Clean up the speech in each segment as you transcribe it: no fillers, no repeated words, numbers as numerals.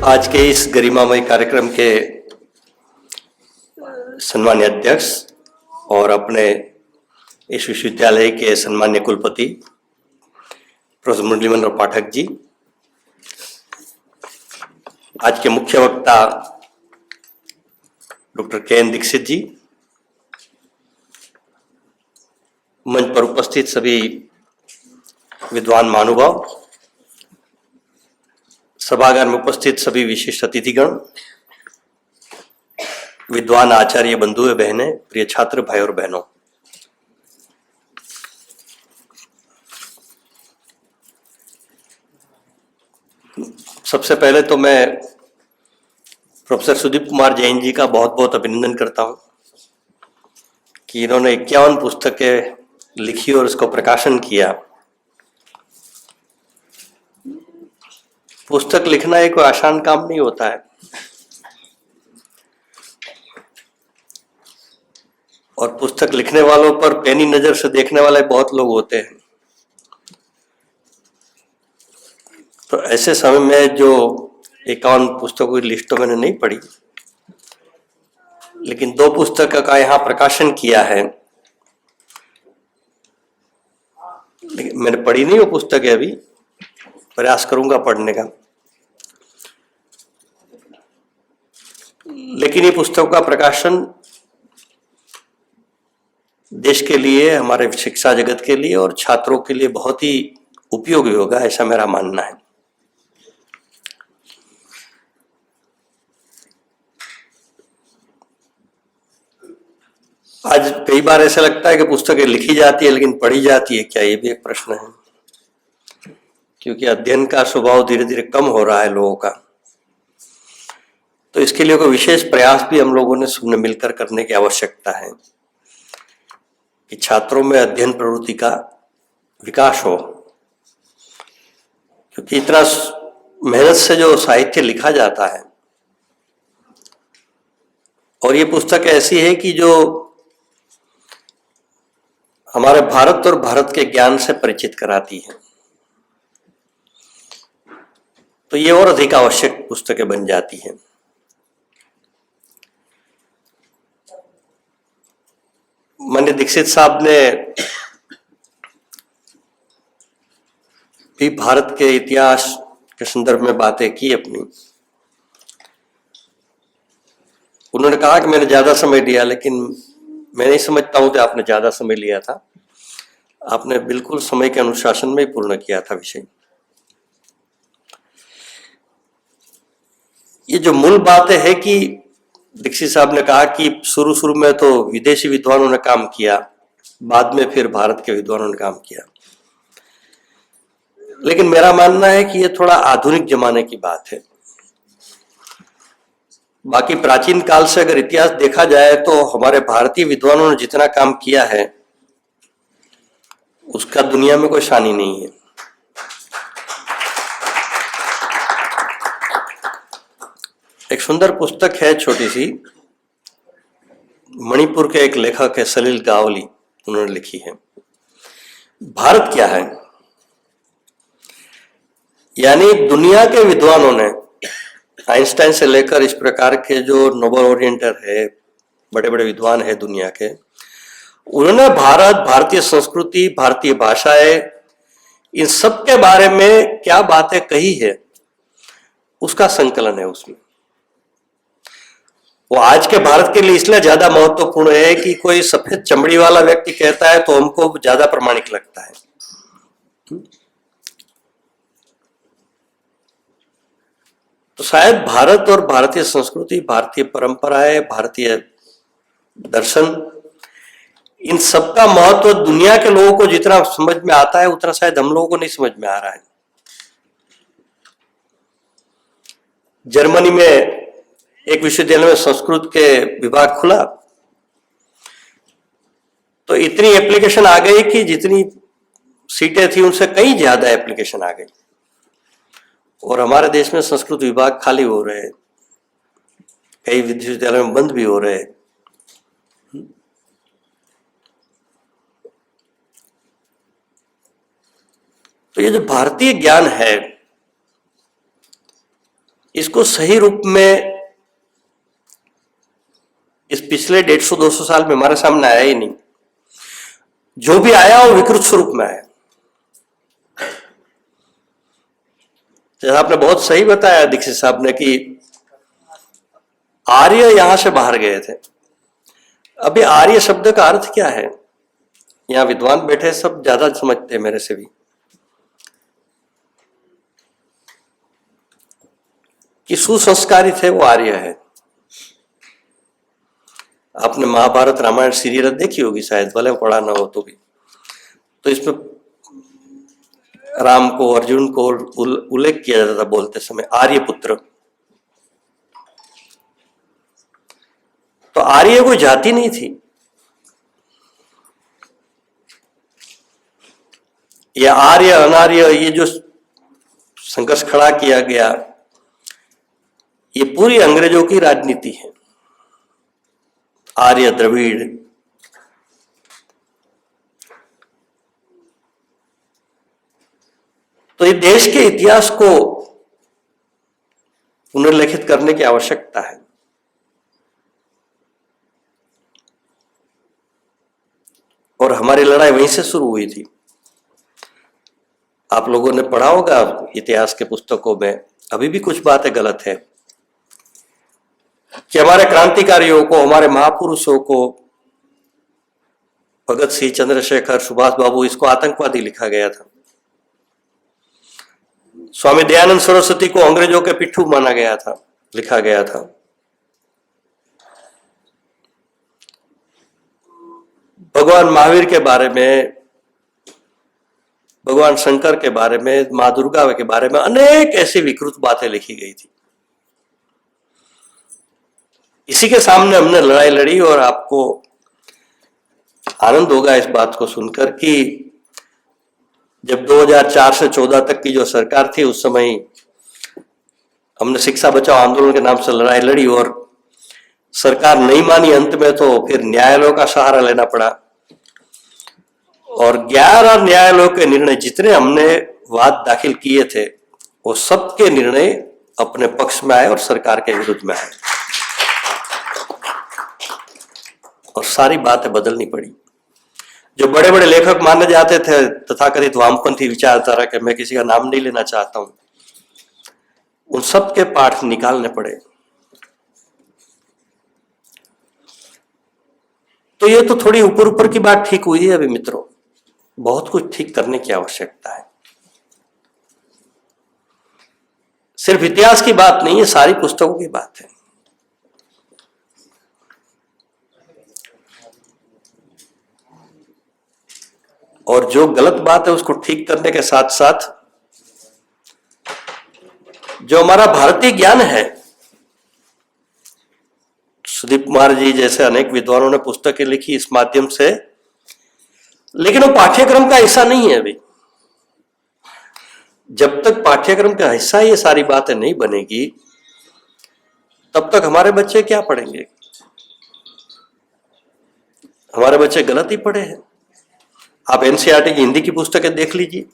आज के इस गरिमामय कार्यक्रम के सम्मान्य अध्यक्ष और अपने इस विश्वविद्यालय के सम्मान्य कुलपति प्रोफेसर मुरली मनोहर पाठक जी, आज के मुख्य वक्ता डॉक्टर के.एन. दीक्षित जी, मंच पर उपस्थित सभी विद्वान महानुभाव, सभागार में उपस्थित सभी विशिष्ट अतिथिगण, विद्वान आचार्य बंधु बहनें, प्रिय छात्र भाई और बहनों, सबसे पहले तो मैं प्रोफेसर सुदीप कुमार जैन जी का बहुत बहुत अभिनंदन करता हूं कि इन्होंने 51 पुस्तकें लिखी और इसको प्रकाशन किया। पुस्तक लिखना एक कोई आसान काम नहीं होता है और पुस्तक लिखने वालों पर पैनी नजर से देखने वाले बहुत लोग होते हैं। तो ऐसे समय में जो 51 पुस्तकों की लिस्ट तो मैंने नहीं पढ़ी, लेकिन 2 पुस्तक का यहाँ प्रकाशन किया है। लेकिन मैंने पढ़ी नहीं वो पुस्तकें, अभी प्रयास करूंगा पढ़ने का। लेकिन ये पुस्तकों का प्रकाशन देश के लिए, हमारे शिक्षा जगत के लिए और छात्रों के लिए बहुत ही उपयोगी होगा, ऐसा मेरा मानना है। आज कई बार ऐसा लगता है कि पुस्तकें लिखी जाती है लेकिन पढ़ी जाती है क्या, ये भी एक प्रश्न है, क्योंकि अध्ययन का स्वभाव धीरे धीरे कम हो रहा है लोगों का। तो इसके लिए कोई विशेष प्रयास भी हम लोगों ने सबने मिलकर करने की आवश्यकता है कि छात्रों में अध्ययन प्रवृत्ति का विकास हो, क्योंकि इतना मेहनत से जो साहित्य लिखा जाता है, और ये पुस्तक ऐसी है कि जो हमारे भारत और भारत के ज्ञान से परिचित कराती है, तो ये और अधिक आवश्यक पुस्तकें बन जाती हैं। माननीय दीक्षित साहब ने भी भारत के इतिहास के संदर्भ में बातें की अपनी। उन्होंने कहा कि मैंने ज्यादा समय लिया, लेकिन मैं नहीं समझता हूं कि आपने ज्यादा समय लिया था। आपने बिल्कुल समय के अनुशासन में पूर्ण किया था विषय। ये जो मूल बात है कि दीक्षित साहब ने कहा कि शुरू में तो विदेशी विद्वानों ने काम किया, बाद में फिर भारत के विद्वानों ने काम किया। लेकिन मेरा मानना है कि ये थोड़ा आधुनिक जमाने की बात है। बाकी प्राचीन काल से अगर इतिहास देखा जाए तो हमारे भारतीय विद्वानों ने जितना काम किया है उसका दुनिया में कोई शानी नहीं है। एक सुंदर पुस्तक है छोटी सी, मणिपुर के एक लेखक है सलील गावली, उन्होंने लिखी है भारत क्या है। यानी दुनिया के विद्वानों ने, आइंस्टाइन से लेकर इस प्रकार के जो नोबेल ओरिएंटर है, बड़े बड़े विद्वान है दुनिया के, उन्होंने भारत, भारतीय संस्कृति, भारतीय भाषाएं, इन सब के बारे में क्या बातें कही है उसका संकलन है उसमें। वो आज के भारत के लिए इसलिए ज्यादा महत्वपूर्ण है कि कोई सफेद चमड़ी वाला व्यक्ति कहता है तो हमको ज्यादा प्रमाणिक लगता है। तो शायद भारत और भारतीय संस्कृति, भारतीय परंपराएं, भारतीय दर्शन, इन सबका महत्व दुनिया के लोगों को जितना समझ में आता है उतना शायद हम लोगों को नहीं समझ में आ रहा है। जर्मनी में एक विश्वविद्यालय में संस्कृत के विभाग खुला तो इतनी एप्लीकेशन आ गई कि जितनी सीटें थी उनसे कहीं ज्यादा एप्लीकेशन आ गई, और हमारे देश में संस्कृत विभाग खाली हो रहे हैं, कई विश्वविद्यालय में बंद भी हो रहे हैं। तो ये जो भारतीय ज्ञान है इसको सही रूप में इस पिछले 150-200 साल में हमारे सामने आया ही नहीं। जो भी आया वो विकृत स्वरूप में आया। जैसा आपने बहुत सही बताया दीक्षित साहब ने कि आर्य यहां से बाहर गए थे। अभी आर्य शब्द का अर्थ क्या है? यहां विद्वान बैठे सब ज्यादा समझते हैं मेरे से भी कि सुसंस्कारी थे वो आर्य है। आपने महाभारत रामायण सीरियल देखी होगी शायद, भले पढ़ा ना हो तो भी। तो इसमें राम को अर्जुन को उल्लेख किया जाता था बोलते समय आर्य पुत्र। तो आर्य कोई जाति नहीं थी। या आर्य अनार्य ये जो संघर्ष खड़ा किया गया, ये पूरी अंग्रेजों की राजनीति है। आर्य द्रविड़, तो ये देश के इतिहास को पुनर्लिखित करने की आवश्यकता है। और हमारी लड़ाई वहीं से शुरू हुई थी। आप लोगों ने पढ़ा होगा इतिहास के पुस्तकों में, अभी भी कुछ बातें गलत है कि हमारे क्रांतिकारियों को, हमारे महापुरुषों को, भगत सिंह, चंद्रशेखर, सुभाष बाबू, इसको आतंकवादी लिखा गया था। स्वामी दयानंद सरस्वती को अंग्रेजों के पिट्ठू माना गया था, लिखा गया था। भगवान महावीर के बारे में, भगवान शंकर के बारे में, मां दुर्गा के बारे में अनेक ऐसी विकृत बातें लिखी गई थी। इसी के सामने हमने लड़ाई लड़ी। और आपको आनंद होगा इस बात को सुनकर कि जब 2004 से 14 तक की जो सरकार थी, उस समय हमने शिक्षा बचाओ आंदोलन के नाम से लड़ाई लड़ी और सरकार नहीं मानी। अंत में तो फिर न्यायालयों का सहारा लेना पड़ा और 11 न्यायालयों के निर्णय, जितने हमने वाद दाखिल किए थे, वो सबके निर्णय अपने पक्ष में आए और सरकार के विरुद्ध में आए और सारी बातें बदलनी पड़ी। जो बड़े बड़े लेखक माने जाते थे, तथाकथित वामपंथी विचारधारा के, मैं किसी का नाम नहीं लेना चाहता हूं, उन सब के पाठ निकालने पड़े। तो ये तो थोड़ी ऊपर ऊपर की बात ठीक हुई है। अभी मित्रों, बहुत कुछ ठीक करने की आवश्यकता है। सिर्फ इतिहास की बात नहीं है, सारी पुस्तकों की बात है। और जो गलत बात है उसको ठीक करने के साथ साथ जो हमारा भारतीय ज्ञान है, सुदीप कुमार जी जैसे अनेक विद्वानों ने पुस्तकें लिखी इस माध्यम से, लेकिन वो पाठ्यक्रम का हिस्सा नहीं है। अभी जब तक पाठ्यक्रम का हिस्सा ये सारी बातें नहीं बनेगी, तब तक हमारे बच्चे क्या पढ़ेंगे? हमारे बच्चे गलत ही पढ़े हैं। आप एनसीईआरटी की हिंदी की पुस्तकें देख लीजिए।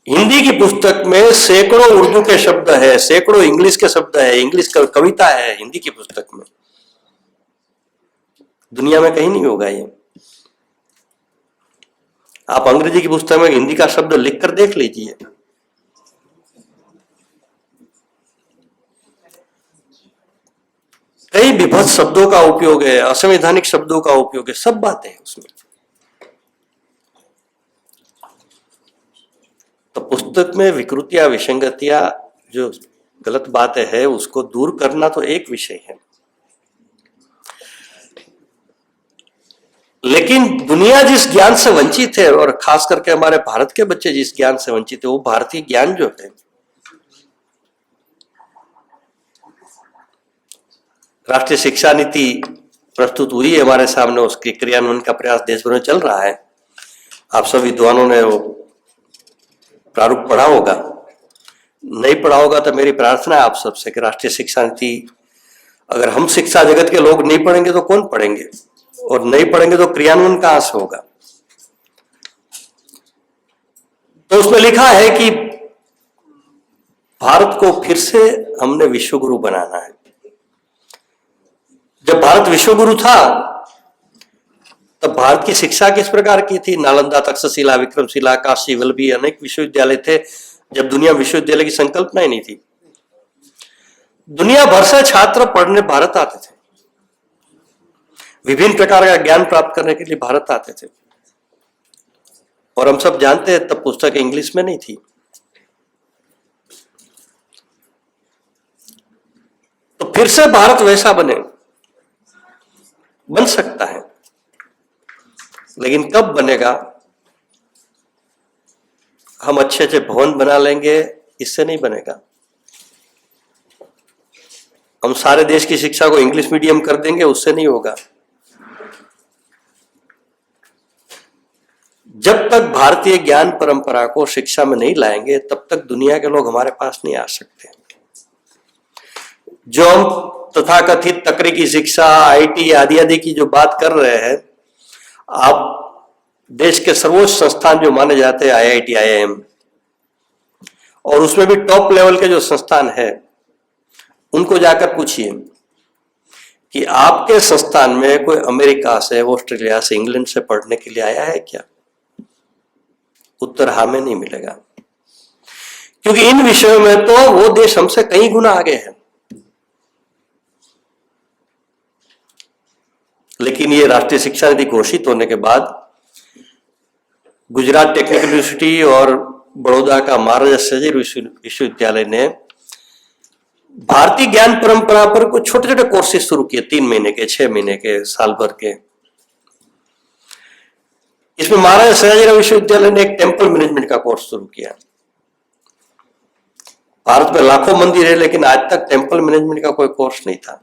हिंदी की पुस्तक में सैकड़ों उर्दू के शब्द है, सैकड़ों इंग्लिश के शब्द है, इंग्लिश कविता है हिंदी की पुस्तक में। दुनिया में कहीं नहीं होगा ये। आप अंग्रेजी की पुस्तक में हिंदी का शब्द लिखकर देख लीजिए। कई विभत्स शब्दों का उपयोग है, असंवैधानिक शब्दों का उपयोग है, सब बातें हैं उसमें। तो पुस्तक में विकृतियां, विसंगतियां, जो गलत बातें हैं, उसको दूर करना तो एक विषय है, लेकिन दुनिया जिस ज्ञान से वंचित है और खास करके हमारे भारत के बच्चे जिस ज्ञान से वंचित है, वो भारतीय ज्ञान जो है, राष्ट्रीय शिक्षा नीति प्रस्तुत हुई है हमारे सामने, उसके क्रियान्वयन का प्रयास देश भर में चल रहा है। आप सब विद्वानों ने वो प्रारूप पढ़ा होगा, नहीं पढ़ा होगा तो मेरी प्रार्थना है आप सबसे कि राष्ट्रीय शिक्षा नीति अगर हम शिक्षा जगत के लोग नहीं पढ़ेंगे तो कौन पढ़ेंगे, और नहीं पढ़ेंगे तो क्रियान्वयन कहां से होगा। तो उसमें लिखा है कि भारत को फिर से हमने विश्वगुरु बनाना है। जब भारत विश्वगुरु था तब भारत की शिक्षा किस प्रकार की थी? नालंदा, तक्षशिला, विक्रमशिला, काशी, वल्लभी अनेक विश्वविद्यालय थे जब दुनिया विश्वविद्यालय की संकल्पना ही नहीं थी। दुनिया भर से छात्र पढ़ने भारत आते थे, विभिन्न प्रकार का ज्ञान प्राप्त करने के लिए भारत आते थे। और हम सब जानते हैं तब पुस्तक इंग्लिश में नहीं थी। तो फिर से भारत वैसा बन सकता है, लेकिन कब बनेगा? हम अच्छे अच्छे भवन बना लेंगे, इससे नहीं बनेगा। हम सारे देश की शिक्षा को इंग्लिश मीडियम कर देंगे, उससे नहीं होगा। जब तक भारतीय ज्ञान परंपरा को शिक्षा में नहीं लाएंगे तब तक दुनिया के लोग हमारे पास नहीं आ सकते। जो हम तथाकथित तकनीकी शिक्षा, आईटी आदि आदि की जो बात कर रहे हैं, आप देश के सर्वोच्च संस्थान जो माने जाते हैं आईआईटी, आईआईएम, और उसमें भी टॉप लेवल के जो संस्थान है, उनको जाकर पूछिए कि आपके संस्थान में कोई अमेरिका से, ऑस्ट्रेलिया से, इंग्लैंड से पढ़ने के लिए आया है क्या? उत्तर हाँ में नहीं मिलेगा, क्योंकि इन विषयों में तो वो देश हमसे कई गुना आगे है। लेकिन ये राष्ट्रीय शिक्षा नीति घोषित होने के बाद गुजरात टेक्निकल यूनिवर्सिटी और बड़ौदा का महाराजा सयाजी विश्वविद्यालय ने भारतीय ज्ञान परंपरा पर कुछ छोटे छोटे कोर्सेज शुरू किए, 3 महीने के, 6 महीने के, साल भर के। इसमें महाराजा सयाजीराव विश्वविद्यालय ने एक टेम्पल मैनेजमेंट का कोर्स शुरू किया। भारत में लाखों मंदिर है, लेकिन आज तक टेम्पल मैनेजमेंट का कोई कोर्स नहीं था।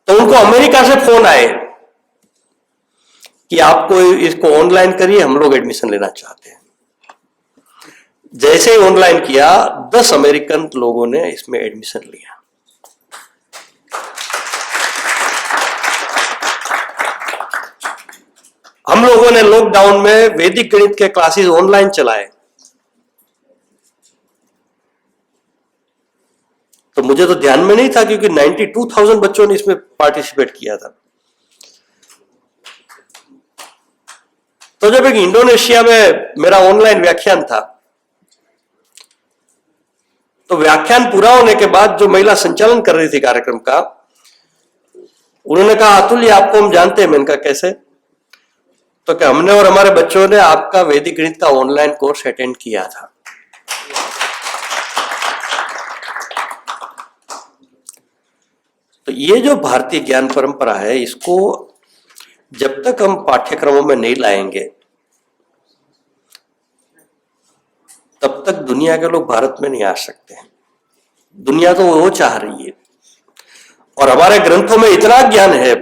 तो उनको अमेरिका से फोन आए कि आपको इसको ऑनलाइन करिए, हम लोग एडमिशन लेना चाहते हैं। जैसे ही ऑनलाइन किया, 10 अमेरिकन लोगों ने इसमें एडमिशन लिया। हम लोगों ने लॉकडाउन में वैदिक गणित के क्लासेस ऑनलाइन चलाए। तो मुझे तो ध्यान में नहीं था, क्योंकि 92,000 बच्चों ने इसमें पार्टिसिपेट किया था। तो जब एक इंडोनेशिया में मेरा ऑनलाइन व्याख्यान था, तो व्याख्यान पूरा होने के बाद जो महिला संचालन कर रही थी कार्यक्रम का, उन्होंने कहा, अतुल, ये आपको हम जानते हैं। मैंने कहा, कैसे? तो क्या हमने और हमारे बच्चों ने आपका वैदिक गणित का ऑनलाइन कोर्स अटेंड किया था। तो ये जो भारतीय ज्ञान परंपरा है, इसको जब तक हम पाठ्यक्रमों में नहीं लाएंगे तब तक दुनिया के लोग भारत में नहीं आ सकते हैं। दुनिया तो वो चाह रही है, और हमारे ग्रंथों में इतना ज्ञान है,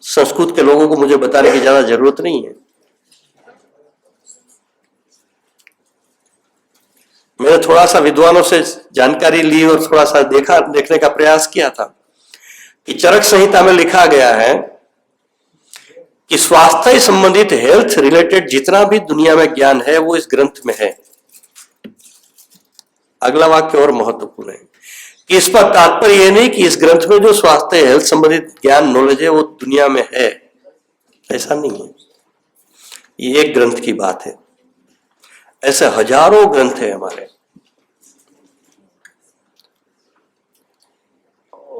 संस्कृत के लोगों को मुझे बताने की ज्यादा जरूरत नहीं है। मैंने थोड़ा सा विद्वानों से जानकारी ली और थोड़ा सा देखने का प्रयास किया था कि चरक संहिता में लिखा गया है कि स्वास्थ्य संबंधित, हेल्थ रिलेटेड जितना भी दुनिया में ज्ञान है वो इस ग्रंथ में है। अगला वाक्य और महत्वपूर्ण है कि इस पर तात्पर्य यह नहीं कि इस ग्रंथ में जो स्वास्थ्य, हेल्थ संबंधित ज्ञान, नॉलेज है वो दुनिया में है, ऐसा नहीं है। ये एक ग्रंथ की बात है, ऐसे हजारों ग्रंथ है हमारे,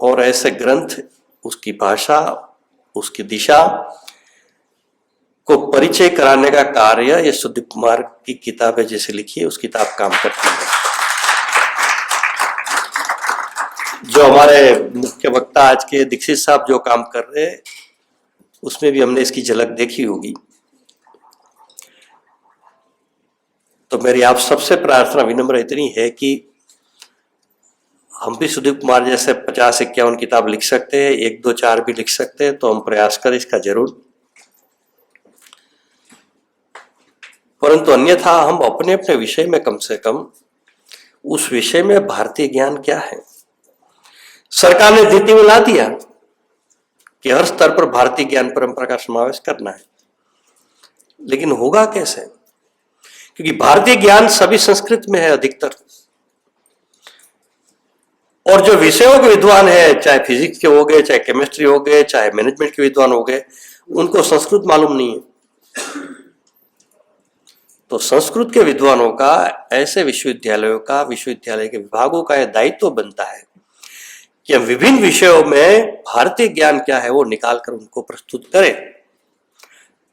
और ऐसे ग्रंथ, उसकी भाषा, उसकी दिशा को परिचय कराने का कार्य ये सुदीप कुमार की किताबें जैसे लिखी है, उस किताब काम करती है। जो हमारे मुख्य वक्ता आज के दीक्षित साहब जो काम कर रहे हैं, उसमें भी हमने इसकी झलक देखी होगी। तो मेरी आप सबसे प्रार्थना विनम्र इतनी है कि हम भी सुदीप कुमार जैसे 50-51 किताब लिख सकते हैं, 1, 2, 4 भी लिख सकते हैं, तो हम प्रयास करें इसका जरूर। परंतु अन्यथा हम अपने अपने विषय में कम से कम उस विषय में भारतीय ज्ञान क्या है। सरकार ने नीति में ला दिया कि हर स्तर पर भारतीय ज्ञान परंपरा का समावेश करना है, लेकिन होगा कैसे? क्योंकि भारतीय ज्ञान सभी संस्कृत में है अधिकतर, और जो विषयों के विद्वान है, चाहे फिजिक्स के हो गए, चाहे केमिस्ट्री हो गए, चाहे मैनेजमेंट के विद्वान हो गए, उनको संस्कृत मालूम नहीं है। तो संस्कृत के विद्वानों का, ऐसे विश्वविद्यालयों का, विश्वविद्यालय के विभागों का यह दायित्व बनता है कि हम विभिन्न विषयों में भारतीय ज्ञान क्या है वो निकाल कर उनको प्रस्तुत करें,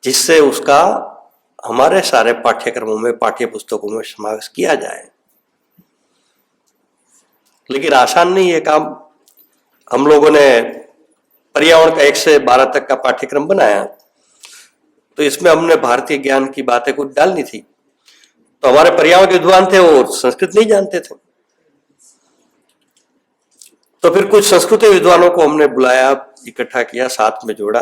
जिससे उसका हमारे सारे पाठ्यक्रमों में, पाठ्य पुस्तकों में समावेश किया जाए। लेकिन आसान नहीं है काम। हम लोगों ने पर्यावरण का 1 से 12 तक का पाठ्यक्रम बनाया, तो इसमें हमने भारतीय ज्ञान की बातें कुछ डालनी थी। तो हमारे पर्यावरण के विद्वान थे, वो संस्कृत नहीं जानते थे, तो फिर कुछ संस्कृत विद्वानों को हमने बुलाया, इकट्ठा किया, साथ में जोड़ा,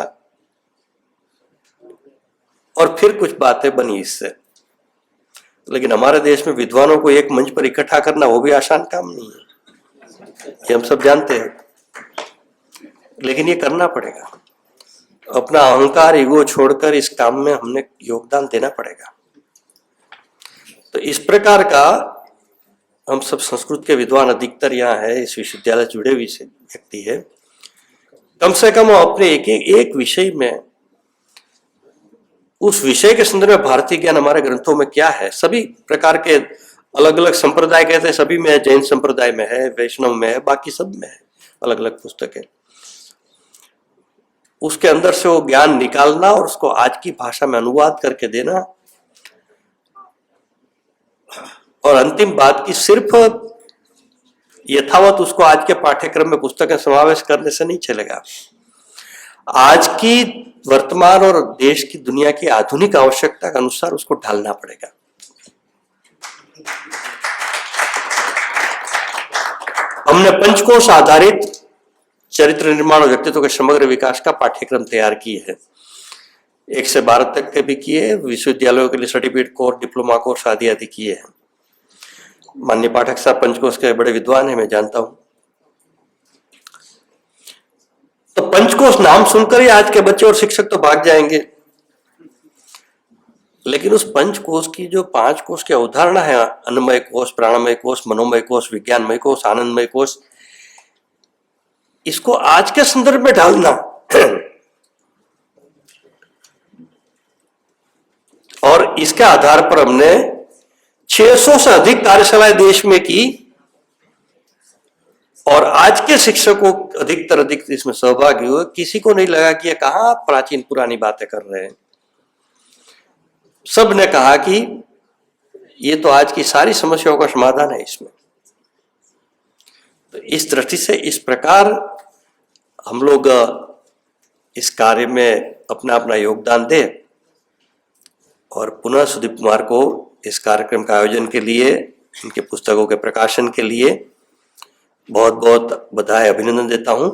और फिर कुछ बातें बनी इससे। लेकिन हमारे देश में विद्वानों को एक मंच पर इकट्ठा करना वो भी आसान काम नहीं है, ये हम सब जानते हैं। लेकिन ये करना पड़ेगा। अपना अहंकार, ईगो छोड़कर इस काम में हमने योगदान देना पड़ेगा। तो इस प्रकार का हम सब संस्कृत के विद्वान अधिकतर यहाँ है, इस विश्वविद्यालय जुड़े हुए व्यक्ति है। कम से कम अपने एक विषय में, उस विषय के संदर्भ में भारतीय ज्ञान हमारे ग्रंथों में क्या है, सभी प्रकार के अलग अलग संप्रदाय कहते हैं, सभी में है, जैन संप्रदाय में है, वैष्णव में है, बाकी सब में है अलग अलग पुस्तकें। उसके अंदर से वो ज्ञान निकालना और उसको आज की भाषा में अनुवाद करके देना, और अंतिम बात की सिर्फ यथावत उसको आज के पाठ्यक्रम में पुस्तकें समावेश करने से नहीं चलेगा। आज की वर्तमान और देश की, दुनिया की आधुनिक आवश्यकता के अनुसार उसको ढालना पड़ेगा। हमने पंचकोश आधारित चरित्र निर्माण और व्यक्तित्व के समग्र विकास का पाठ्यक्रम तैयार किए हैं। 1 से 12 तक के भी किए, विश्वविद्यालयों के लिए सर्टिफिकेट कोर्स, डिप्लोमा कोर्स आदि आदि किए हैं। माननीय पाठक साहब पंचकोश के बड़े विद्वान हैं, मैं जानता हूं। तो पंचकोश नाम सुनकर ही आज के बच्चे और शिक्षक तो भाग जाएंगे, लेकिन उस पंचकोश की जो 5 कोश की अवधारणा है, अन्नमय कोश, प्राणमय कोश, मनोमय कोश, विज्ञानमय कोश, आनंदमय कोश, इसको आज के संदर्भ में ढालना और इसके आधार पर हमने 600 से अधिक कार्यशालाएं देश में की, और आज के शिक्षकों अधिक इसमें सहभागी हुए। किसी को नहीं लगा कि ये कहां प्राचीन पुरानी बातें कर रहे हैं। सब ने कहा कि ये तो आज की सारी समस्याओं का समाधान है इसमें। तो इस दृष्टि से इस प्रकार हम लोग इस कार्य में अपना अपना योगदान दें, और पुनः सुदीप कुमार को इस कार्यक्रम का आयोजन के लिए, इनके पुस्तकों के प्रकाशन के लिए बहुत बहुत बधाई, अभिनंदन देता हूं।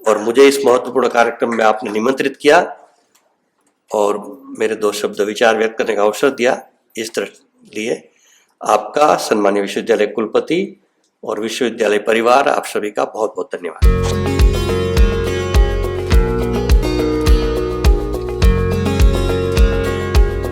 और मुझे इस महत्वपूर्ण कार्यक्रम में आपने निमंत्रित किया और मेरे 2 शब्द विचार व्यक्त करने का अवसर दिया, इस लिए आपका, सम्मानीय विश्वविद्यालय कुलपति और विश्वविद्यालय परिवार, आप सभी का बहुत बहुत धन्यवाद।